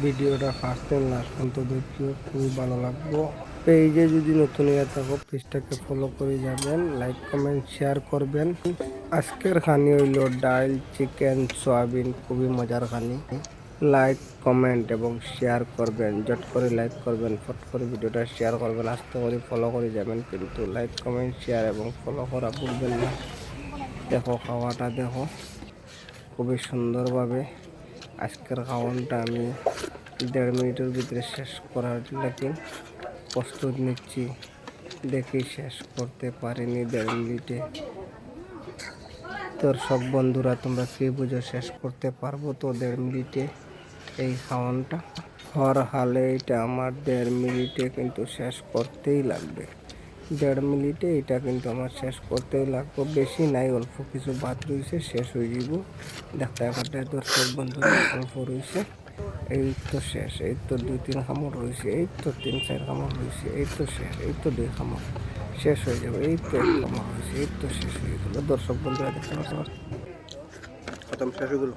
ভিডিওটা ফার্স্ট থেকে লাস্ট পর্যন্ত দেখিও, খুবই ভালো লাগবো। পেজে যদি নতুন হয়ে থাকো পেজটাকে ফলো করে যাবেন, লাইক কমেন্ট শেয়ার করবেন। আজকের খানি হইল ডাল, চিকেন, সয়াবিন, খুবই মজার খানি। লাইক কমেন্ট এবং শেয়ার করবেন, জট করে লাইক করবেন, ফট করে ভিডিওটা শেয়ার করবেন, আস্তে করে ফলো করে যাবেন, কিন্তু লাইক কমেন্ট শেয়ার এবং ফলো করা ভুলবেন না। দেখো খাওয়াটা দেখো, খুবই সুন্দরভাবে আজকের খাওয়ানটা আমি 1.5 মিনিটের ভিতরে শেষ করার লাগি প্রস্তুত নিচ্ছি। দেখি শেষ করতে পারিনি 1.5 মিনিটে। দর্শক বন্ধুরা, তোমরা কি বুঝো শেষ করতে পারবো তো 1.5 মিনিটে এই খাওয়ানটা? হর হালে এটা আমার 1.5 মিনিটে কিন্তু শেষ করতেই লাগবে। 1.5 মিনিটে এটা কিন্তু আমার শেষ করতেই লাগবে, বেশি নাই, অল্প কিছু বাদ রয়েছে, শেষ হয়ে যাব। দেখতে পারে দর্শক বন্ধুরা, অল্প রয়েছে, এই তো শেষ, এই তো 2-3 খামড় রয়েছে, এই তো 3-4 খামড় রয়েছে, এই তো শেষ, এই তো 2 খামড়, শেষ হয়ে যাবে, এই তো 1 খামড় রয়েছে, এই তো শেষ হয়ে গেল। দর্শক বন্ধুরা দেখতে পাচ্ছেন, খতম, শেষ হয়ে গেল।